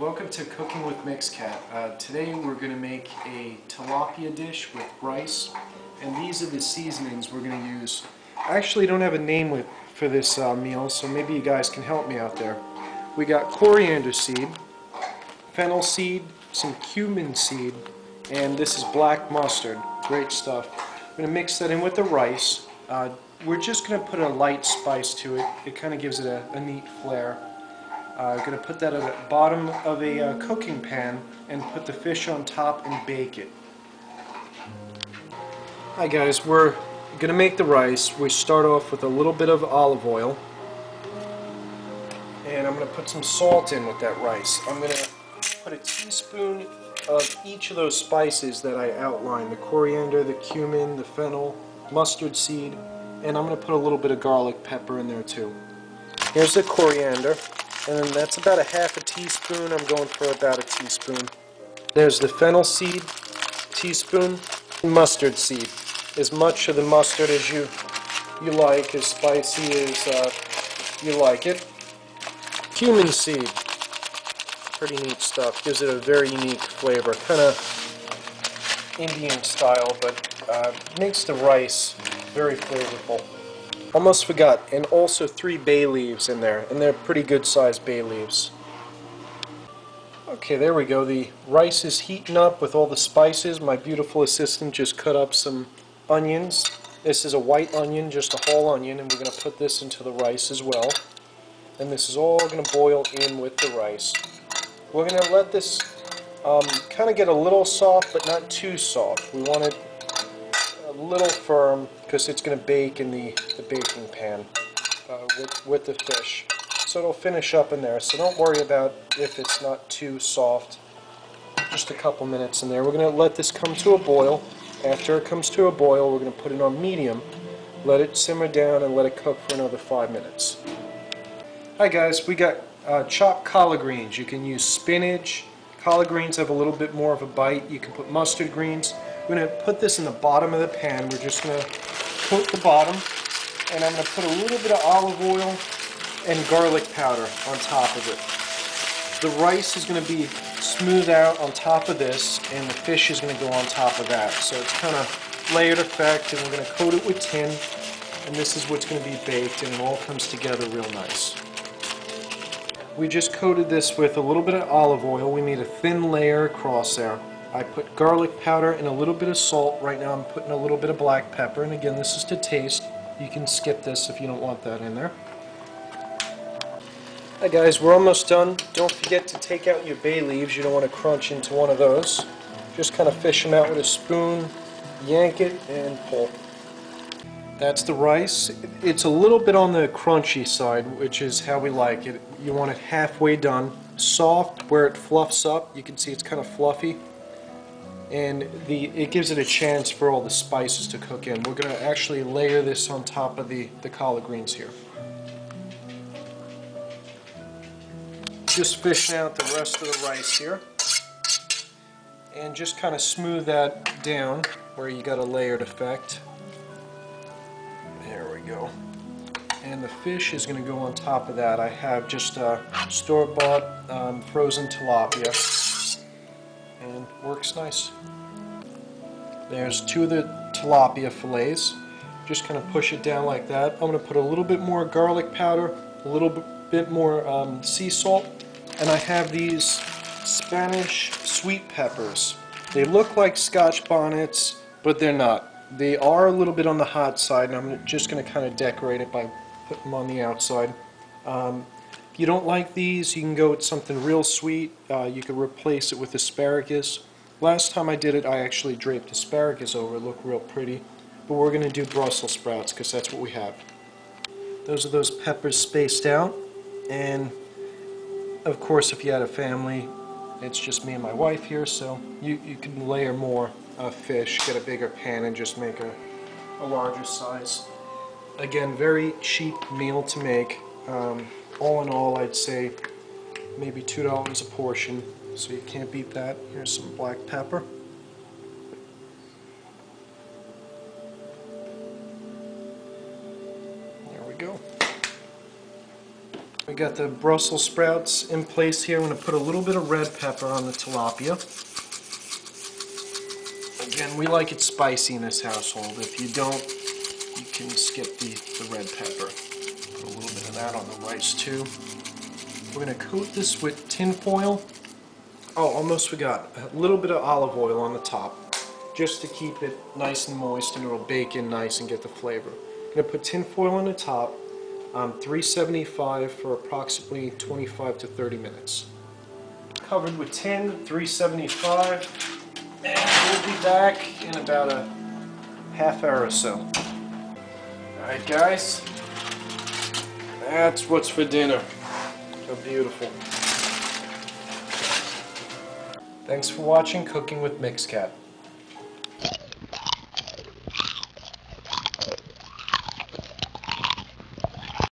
Welcome to Cooking with MixCat. Today we're going to make a tilapia dish with rice, and these are the seasonings we're going to use. I actually don't have a name for this meal, so maybe you guys can help me out there. We got coriander seed, fennel seed, some cumin seed, and this is black mustard. Great stuff. I'm going to mix that in with the rice. We're just going to put a light spice to it. It kind of gives it a neat flair. I'm going to put that at the bottom of a cooking pan and put the fish on top and bake it. Hi guys, we're going to make the rice. We start off with a little bit of olive oil, and I'm going to put some salt in with that rice. I'm going to put a teaspoon of each of those spices that I outlined: the coriander, the cumin, the fennel, mustard seed, and I'm going to put a little bit of garlic pepper in there too. Here's the coriander. And that's about a half a teaspoon. I'm going for about a teaspoon. There's the fennel seed, teaspoon, and mustard seed. As much of the mustard as you like, as spicy as you like it. Cumin seed, pretty neat stuff. Gives it a very unique flavor, kind of Indian style, but makes the rice very flavorful. Almost forgot, and also 3 bay leaves in there, and they're pretty good sized bay leaves. Okay, there we go. The rice is heating up with all the spices. My beautiful assistant just cut up some onions. This is a white onion, just a whole onion, and we're going to put this into the rice as well. And this is all going to boil in with the rice. We're going to let this kind of get a little soft, but not too soft. We want it a little firm because it's going to bake in the baking pan with the fish. So it'll finish up in there, so don't worry about if it's not too soft. Just a couple minutes in there. We're going to let this come to a boil. After it comes to a boil, we're going to put it on medium, let it simmer down, and let it cook for another 5 minutes. Hi guys, we got chopped collard greens. You can use spinach. Collard greens have a little bit more of a bite. You can put mustard greens. We're going to put this in the bottom of the pan. We're just going to coat the bottom, and I'm going to put a little bit of olive oil and garlic powder on top of it. The rice is going to be smooth out on top of this, and the fish is going to go on top of that. So it's kind of layered effect, and we're going to coat it with tin, and this is what's going to be baked, and it all comes together real nice. We just coated this with a little bit of olive oil. We made a thin layer across there. I put garlic powder and a little bit of salt. Right now I'm putting a little bit of black pepper, and again, this is to taste. You can skip this if you don't want that in there. Hi guys, we're almost done. Don't forget to take out your bay leaves. You don't want to crunch into one of those. Just kind of fish them out with a spoon, yank it, and pull. That's the rice. It's a little bit on the crunchy side, which is how we like it. You want it halfway done. Soft where it fluffs up. You can see it's kind of fluffy. And it gives it a chance for all the spices to cook in. We're going to actually layer this on top of the collard greens here. Just fishing out the rest of the rice here. And just kind of smooth that down where you got a layered effect. There we go. And the fish is going to go on top of that. I have just a store-bought frozen tilapia, and works nice. There's 2 of the tilapia fillets. Just kind of push it down like that. I'm going to put a little bit more garlic powder, a little bit more sea salt, and I have these Spanish sweet peppers. They look like Scotch bonnets, but they're not. They are a little bit on the hot side, and I'm just going to kind of decorate it by putting them on the outside. If you don't like these, you can go with something real sweet. You can replace it with asparagus. Last time I did it, I actually draped asparagus over. It looked real pretty. But we're going to do Brussels sprouts because that's what we have. Those are those peppers spaced out. And of course, if you had a family, it's just me and my wife here, so you can layer more fish, get a bigger pan, and just make a larger size. Again, very cheap meal to make. All in all, I'd say maybe $2 a portion, so you can't beat that. Here's some black pepper. There we go. We We got the Brussels sprouts in place here. I'm going to put a little bit of red pepper on the tilapia. Again, we like it spicy in this household. If you don't, you can skip the red pepper. Put a little bit of that on the rice too. We're going to coat this with tin foil. Oh, almost forgot. A little bit of olive oil on the top, just to keep it nice and moist, and it'll bake in nice and get the flavor. I'm going to put tin foil on the top, 375 for approximately 25 to 30 minutes. Covered with tin, 375, and we'll be back in about a half hour or so. Alright guys, that's what's for dinner. So beautiful. Thanks for watching Cooking with Mixcat.